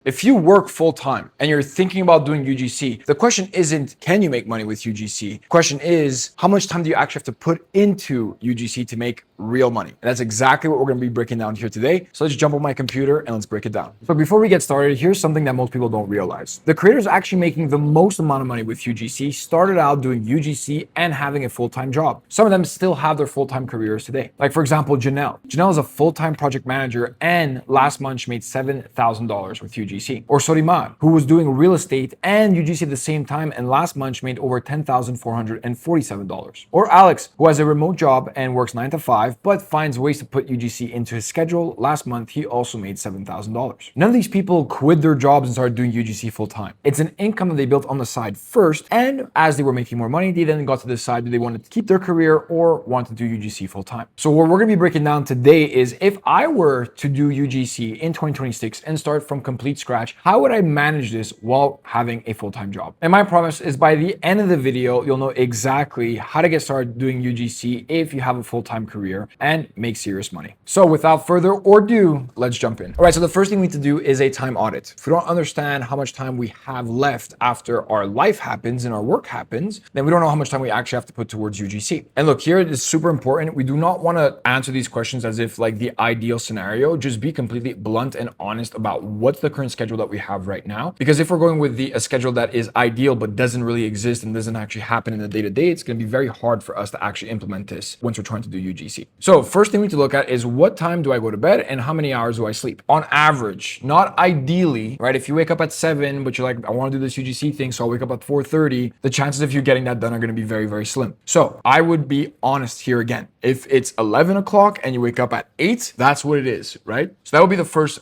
If you work full time and you're thinking about doing UGC, the question isn't, can you make money with UGC? The question is, how much time do you actually have to put into UGC to make real money? And that's exactly what we're going to be breaking down here today. So let's jump on my computer and let's break it down. So before we get started, here's something that most people don't realize. The creators actually making the most amount of money with UGC started out doing UGC and having a full-time job. Some of them still have their full-time careers today. Like for example, Janelle. Janelle is a full-time project manager and last month she made $7,000 with UGC. Or Sorimar, who was doing real estate and UGC at the same time and last month made over $10,447. Or Alex, who has a remote job and works 9 to 5, but finds ways to put UGC into his schedule. Last month, he also made $7,000. None of these people quit their jobs and started doing UGC full time. It's an income that they built on the side first, and as they were making more money, they then got to decide do they want to keep their career or want to do UGC full time. So what we're going to be breaking down today is if I were to do UGC in 2026 and start from complete scratch, how would I manage this while having a full-time job? And my promise is by the end of the video, you'll know exactly how to get started doing UGC if you have a full-time career and make serious money. So without further ado, let's jump in. All right, so the first thing we need to do is a time audit. If we don't understand how much time we have left after our life happens and our work happens, then we don't know how much time we actually have to put towards UGC. And look, here it is super important. We do not want to answer these questions as if like the ideal scenario. Just be completely blunt and honest about what's the current schedule that we have right now. Because if we're going with a schedule that is ideal but doesn't really exist and doesn't actually happen in the day-to-day, it's going to be very hard for us to actually implement this once we're trying to do UGC. So first thing we need to look at is what time do I go to bed and how many hours do I sleep? On average, not ideally, right? If you wake up at 7, but you're like, I want to do this UGC thing, so I'll wake up at 4:30, the chances of you getting that done are going to be very, very slim. So I would be honest here again. If it's 11 o'clock and you wake up at 8, that's what it is, right? So that would be the first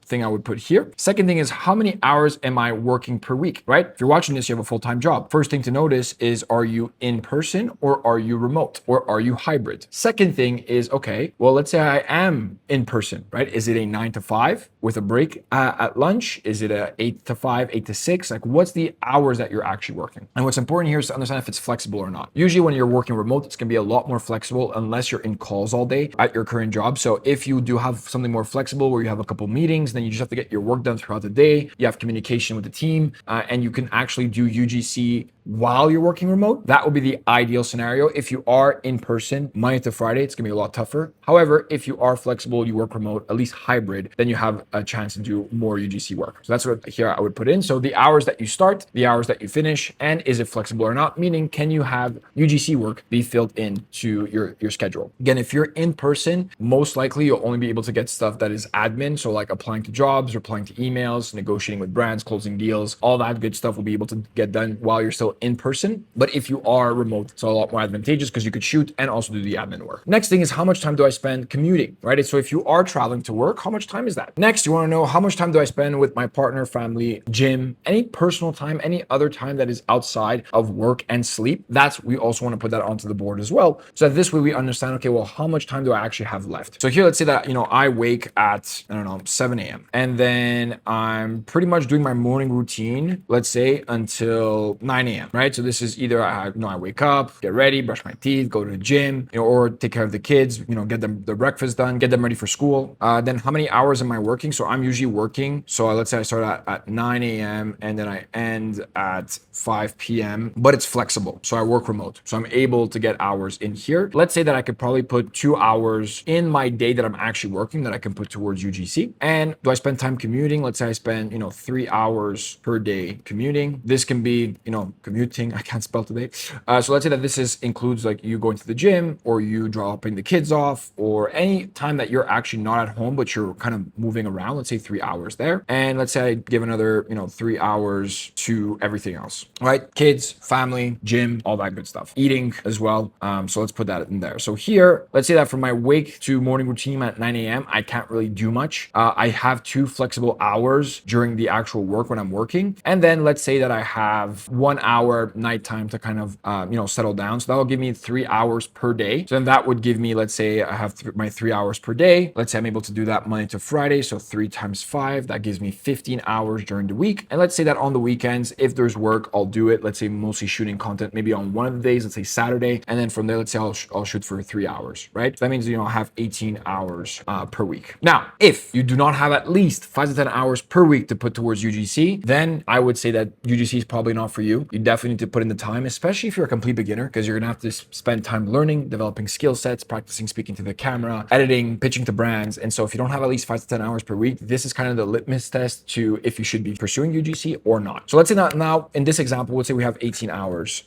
thing I would put here. Second thing is how many hours am I working per week, right? If you're watching this, you have a full-time job. First thing to notice is, are you in person or are you remote or are you hybrid? Second thing is, okay, well, let's say I am in person, right? Is it a 9 to 5 with a break at lunch? Is it a 8 to 5, 8 to 6? Like what's the hours that you're actually working? And what's important here is to understand if it's flexible or not. Usually when you're working remote, it's gonna be a lot more flexible unless you're in calls all day at your current job. So if you do have something more flexible where you have a couple meetings, then you just have to get your work done throughout the day. You have communication with the team and you can actually do UGC while you're working remote. That would be the ideal scenario. If you are in person Monday to Friday, it's gonna be a lot tougher. However, if you are flexible, you work remote, at least hybrid, then you have a chance to do more UGC work. So that's what here I would put in. So the hours that you start, the hours that you finish, and is it flexible or not? Meaning, can you have UGC work be filled into your schedule? Again, if you're in person, most likely you'll only be able to get stuff that is admin. So like applying to jobs, replying to emails, negotiating with brands, closing deals, all that good stuff will be able to get done while you're still in person. But if you are remote, it's a lot more advantageous because you could shoot and also do the admin work. Next thing is how much time do I spend commuting, right? So if you are traveling to work, how much time is that? Next, you want to know how much time do I spend with my partner, family, gym, any personal time, any other time that is outside of work and sleep. We also want to put that onto the board as well. So that this way we understand, okay, well, how much time do I actually have left? So here, let's say that, I wake at, 7 a.m. And then I'm pretty much doing my morning routine, let's say until 9 a.m., right? So this is either I wake up, get ready, brush my teeth, go to the gym, or take care of the kids, get them their breakfast done, get them ready for school. Then how many hours am I working? So I'm usually working. So let's say I start at 9 a.m. and then I end at 5 p.m., but it's flexible. So I work remote. So I'm able to get hours in here. Let's say that I could probably put 2 hours in my day that I'm actually working that I can put towards UGC. And do I spend time commuting? Let's say I spend, 3 hours per day commuting. This can be, commuting. I can't spell today. So let's say that this includes like you going to the gym or you dropping the kids off or any time that you're actually not at home, but you're kind of moving around. Let's say 3 hours there. And let's say I give another, 3 hours to everything else, right? Kids, family, gym, all that good stuff. Eating as well. So let's put that in there. So here, let's say that from my wake to morning routine at 9 a.m., I can't really do much. I have 2 flexible hours during the actual work when I'm working. And then let's say that I have 1 hour hour nighttime to kind of, settle down. So that'll give me 3 hours per day. So then that would give me, let's say I have my 3 hours per day. Let's say I'm able to do that Monday to Friday. So 3 times 5, that gives me 15 hours during the week. And let's say that on the weekends, if there's work, I'll do it. Let's say mostly shooting content, maybe on one of the days, let's say Saturday. And then from there, let's say I'll shoot for 3 hours, right? So that means, I have 18 hours per week. Now, if you do not have at least 5 to 10 hours per week to put towards UGC, then I would say that UGC is probably not for you. You definitely need to put in the time, especially if you're a complete beginner, because you're gonna have to spend time learning, developing skill sets, practicing speaking to the camera, editing, pitching to brands. And so if you don't have at least 5 to 10 hours per week, this is kind of the litmus test to if you should be pursuing UGC or not. So let's say now in this example, let's say we have 18 hours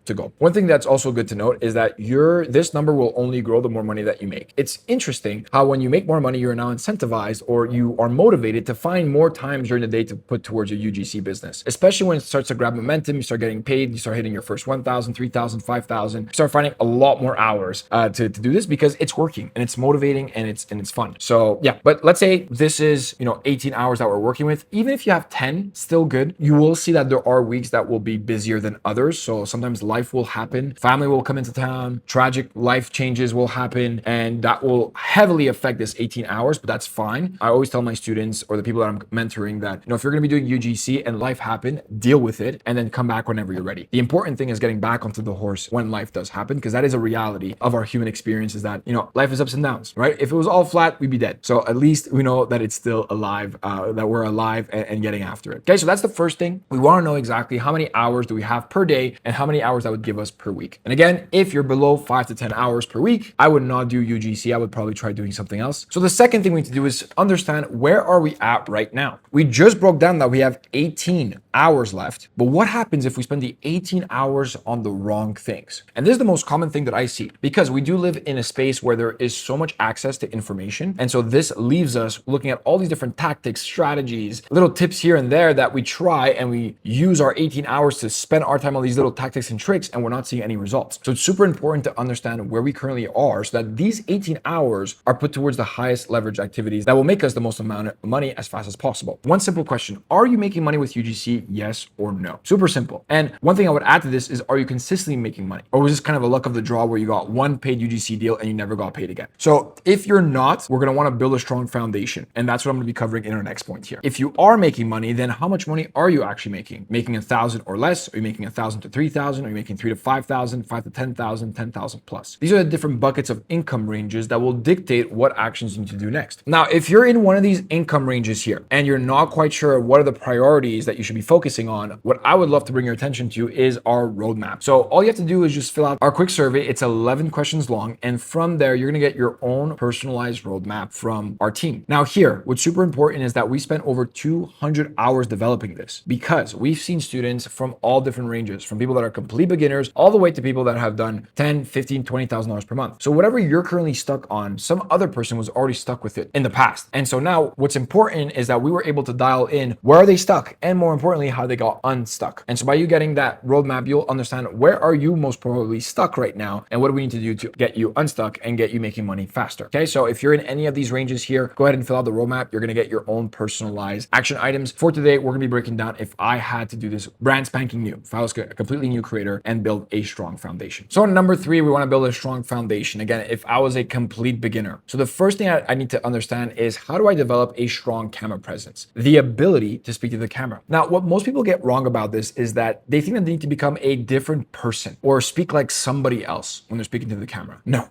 to go. One thing that's also good to note is that this number will only grow the more money that you make. It's interesting how when you make more money, you're now incentivized or you are motivated to find more times during the day to put towards your UGC business, especially when it starts to grab momentum, you start getting paid, you start hitting your first 1,000, 3,000, 5,000, you start finding a lot more hours to do this because it's working and it's motivating and it's fun. So yeah, but let's say this is, 18 hours that we're working with. Even if you have 10, still good. You will see that there are weeks that will be busier than others. So sometimes life will happen, family will come into town, tragic life changes will happen, and that will heavily affect this 18 hours, but that's fine. I always tell my students or the people that I'm mentoring that, if you're going to be doing UGC and life happen, deal with it and then come back whenever you're ready. The important thing is getting back onto the horse when life does happen, because that is a reality of our human experience is that, life is ups and downs, right? If it was all flat, we'd be dead. So at least we know that it's still alive, that we're alive and getting after it. Okay, so that's the first thing. We want to know exactly how many hours do we have per day and how many hours that would give us per week. And again, if you're below 5 to 10 hours per week, I would not do UGC. I would probably try doing something else. So the second thing we need to do is understand where are we at right now. We just broke down that we have 18 hours left, but what happens if we spend the 18 hours on the wrong things? And this is the most common thing that I see because we do live in a space where there is so much access to information. And so this leaves us looking at all these different tactics, strategies, little tips here and there that we try and we use our 18 hours to spend our time on these little tactics and tricks and we're not seeing any results. So it's super important to understand where we currently are so that these 18 hours are put towards the highest leverage activities that will make us the most amount of money as fast as possible. One simple question, are you making money with UGC? Yes or no? Super simple. And one thing I would add to this is, are you consistently making money? Or was this kind of a luck of the draw where you got one paid UGC deal and you never got paid again? So if you're not, we're going to want to build a strong foundation. And that's what I'm going to be covering in our next point here. If you are making money, then how much money are you actually making? Making 1,000 or less? Are you making 1,000 to 3,000? Are you making 3 to 5,000, 5 to 10,000, 10,000 plus? These are the different buckets of income ranges that will dictate what actions you need to do next. Now, if you're in one of these income ranges here and you're not quite sure what are the priorities that you should be focusing on, what I would love to bring your attention to is our roadmap. So all you have to do is just fill out our quick survey. It's 11 questions long. And from there, you're going to get your own personalized roadmap from our team. Now here, what's super important is that we spent over 200 hours developing this because we've seen students from all different ranges, from people that are complete beginners all the way to people that have done 10, 15, $20,000 per month. So whatever you're currently stuck on, some other person was already stuck with it in the past. And so now what's important is that we were able to dial in where are they stuck and more importantly, how they got unstuck. And so by you getting that roadmap, you'll understand where are you most probably stuck right now and what do we need to do to get you unstuck and get you making money faster. Okay, so if you're in any of these ranges here, go ahead and fill out the roadmap. You're going to get your own personalized action items. For today, we're going to be breaking down if I had to do this brand spanking new, if I was a completely new creator and build a strong foundation. So number 3, we want to build a strong foundation. Again, if I was a complete beginner. So the first thing I need to understand is how do I develop a strong camera presence? The ability to speak to the camera. Now, what most people get wrong about this is that they think that they need to become a different person or speak like somebody else when they're speaking to the camera. No,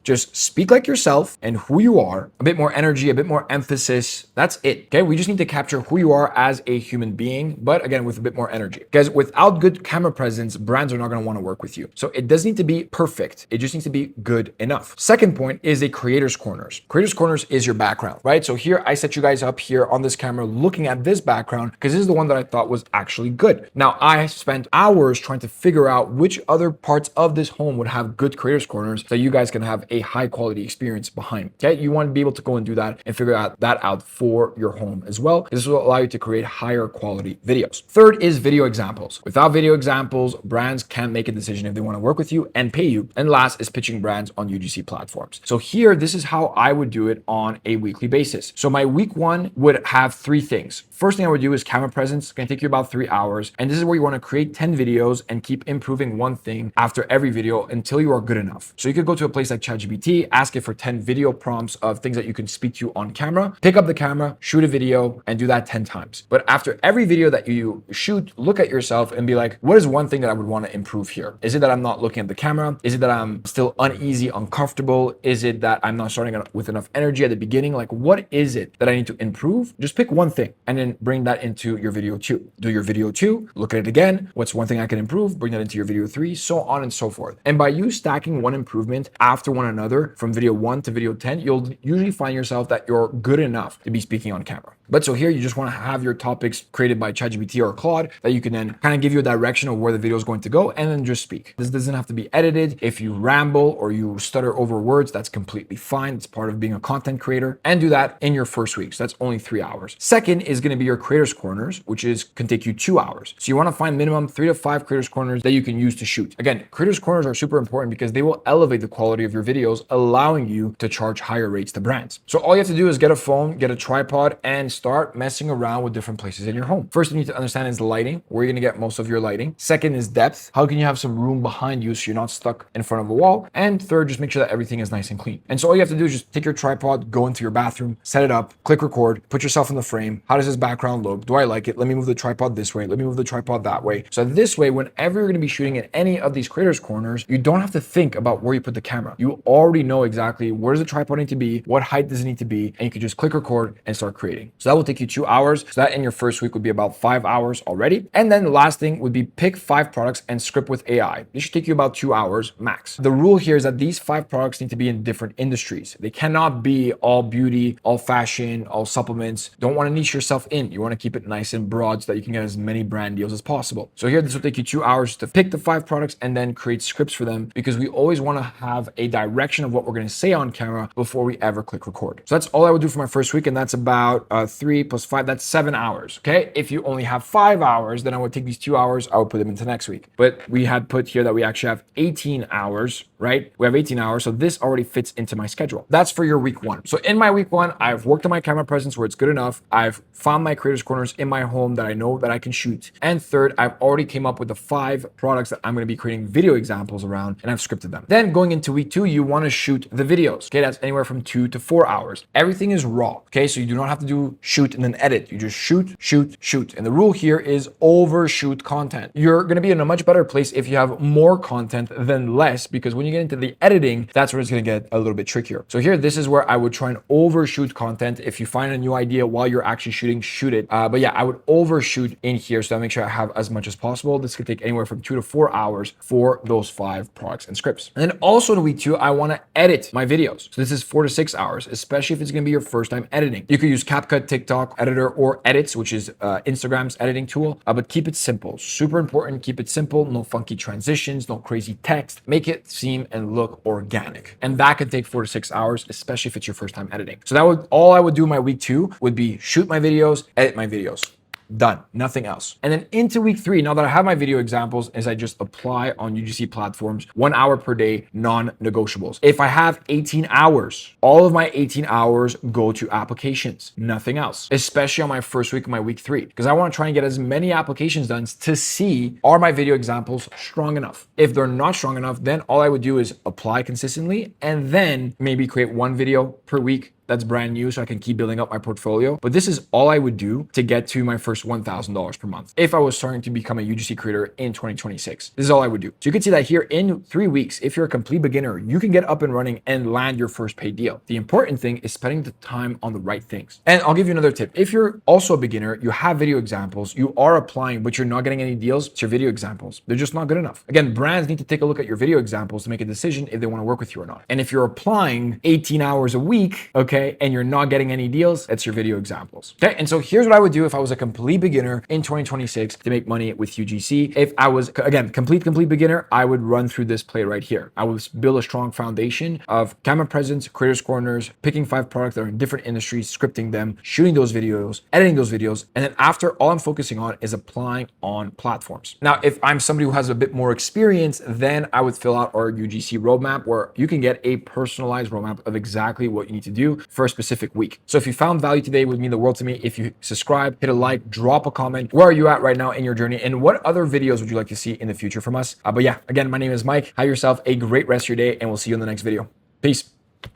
just speak like yourself and who you are, a bit more energy, a bit more emphasis. That's it. Okay. We just need to capture who you are as a human being, but again, with a bit more energy. Because without good camera presence, brands are not going to want to work with you. So it doesn't need to be perfect. It just needs to be good enough. Second point is a creator's corners. Creator's corners is your background, right? So here I set you guys up here on this camera looking at this background because this is the one that I thought was actually good. Now I spent hours trying to figure out which other parts of this home would have good creator's corners so you guys can have a high quality experience behind. Okay, you want to be able to go and do that and figure that out for your home as well. This will allow you to create higher quality videos. Third is video examples. Without video examples, brands can't make a decision if they want to work with you and pay you. And last is pitching brands on UGC platforms. So here, this is how I would do it on a weekly basis. So my week 1 would have 3 things. First thing I would do is camera presence. It's going to take you about 3 hours. And this is where you want to create 10 videos and keep improving one thing after every video until you are good enough. So you could go to a place like ChatGPT, ask it for 10 video prompts of things that you can speak to on camera, pick up the camera, shoot a video, and do that 10 times. But after every video that you shoot, look at yourself and be like, what is one thing that I would want to improve here? Is it that I'm not looking at the camera? Is it that I'm still uneasy, uncomfortable? Is it that I'm not starting with enough energy at the beginning? Like, what is it that I need to improve? Just pick one thing and then bring that into your video 2. Do your video 2, look at it again. What's one thing I can improve? Bring that into your video 3, so on and so forth. And by you stacking one improvement after one another from video 1 to video 10, you'll usually find yourself that you're good enough to be speaking on camera. But so here you just want to have your topics created by ChatGPT or Claude that you can then kind of give you a direction of where the video is going to go and then just speak. This doesn't have to be edited. If you ramble or you stutter over words, that's completely fine. It's part of being a content creator, and do that in your first week. So that's only 3 hours. Second is going to be your creators corners, which can take you 2 hours. So you want to find minimum 3 to 5 creators corners that you can use to shoot. Again, creators corners are super important because they will elevate the quality of your videos, allowing you to charge higher rates to brands. So all you have to do is get a phone, get a tripod, and start messing around with different places in your home. First, you need to understand is lighting, where you're going to get most of your lighting. Second is depth. How can you have some room behind you so you're not stuck in front of a wall? And third, just make sure that everything is nice and clean. And so all you have to do is just take your tripod, go into your bathroom, set it up, click record, put yourself in the frame. How does this background look? Do I like it? Let me move the tripod this way. Let me move the tripod that way. So this way, whenever you're going to be shooting in any of these creators corners, you don't have to think about where you put the camera. You already know exactly where does the tripod need to be, what height does it need to be, and you can just click record and start creating. So that will take you 2 hours. So that in your first week would be about 5 hours already. And then the last thing would be pick 5 products and script with AI. This should take you about 2 hours max. The rule here is that these 5 products need to be in different industries. They cannot be all beauty, all fashion, all supplements. Don't want to niche yourself in. You want to keep it nice and broad so that you can get as many brand deals as possible. So here, this will take you 2 hours to pick the 5 products and then create scripts for them, because we always want to have a direction of what we're going to say on camera before we ever click record. So that's all I would do for my first week. And that's about 3 plus 5, that's 7 hours. Okay. If you only have 5 hours, then I would take these 2 hours, I would put them into next week. But we had put here that we actually have 18 hours, right? We have 18 hours. So this already fits into my schedule. That's for your week 1. So in my week 1, I've worked on my camera presence where it's good enough. I've found my creators corners in my home that I know that I can shoot. And third, I've already came up with the 5 products that I'm going to be creating video examples around, and I've scripted them. Then going into week 2, you want to shoot the videos. Okay. That's anywhere from 2 to 4 hours. Everything is raw. Okay. So you do not have to do shoot and then edit. You just shoot, shoot, shoot. And the rule here is overshoot content. You're going to be in a much better place if you have more content than less, because when you get into the editing, that's where it's going to get a little bit trickier. So here, this is where I would try and overshoot content. If you find a new idea while you're actually shooting, shoot it. But yeah, I would overshoot in here so I make sure I have as much as possible. This could take anywhere from 2 to 4 hours for those 5 products and scripts. And then also in week 2, I want to edit my videos. So this is 4 to 6 hours, especially if it's going to be your first time editing. You could use CapCut, TikTok editor, or Edits, which is Instagram's editing tool. But keep it simple. Super important. Keep it simple. No funky transitions, no crazy text. Make it seem and look organic. And that could take 4 to 6 hours, especially if it's your first time editing. So that would all I would do in my week 2 would be shoot my videos, edit my videos. Done. Nothing else. And then into week 3, now that I have my video examples, is I just apply on UGC platforms, 1 hour per day, non-negotiables. If I have 18 hours, all of my 18 hours go to applications, nothing else, especially on my first week of my week 3, because I want to try and get as many applications done to see, are my video examples strong enough? If they're not strong enough, then all I would do is apply consistently and then maybe create 1 video per week that's brand new so I can keep building up my portfolio. But this is all I would do to get to my first $1,000 per month if I was starting to become a UGC creator in 2026. This is all I would do. So you can see that here in 3 weeks, if you're a complete beginner, you can get up and running and land your first paid deal. The important thing is spending the time on the right things. And I'll give you another tip. If you're also a beginner, you have video examples, you are applying, but you're not getting any deals, it's your video examples. They're just not good enough. Again, brands need to take a look at your video examples to make a decision if they want to work with you or not. And if you're applying 18 hours a week, okay, and you're not getting any deals, it's your video examples. Okay. And so here's what I would do if I was a complete beginner in 2026 to make money with UGC. If I was, again, complete beginner, I would run through this play right here. I would build a strong foundation of camera presence, creators corners, picking 5 products that are in different industries, scripting them, shooting those videos, editing those videos. And then after, all I'm focusing on is applying on platforms. Now, if I'm somebody who has a bit more experience, then I would fill out our UGC roadmap, where you can get a personalized roadmap of exactly what you need to do for a specific week. So if you found value today, it would mean the world to me. If you subscribe, hit a like, drop a comment. Where are you at right now in your journey? And what other videos would you like to see in the future from us? But yeah, again, my name is Mike. Have yourself a great rest of your day, and we'll see you in the next video. Peace.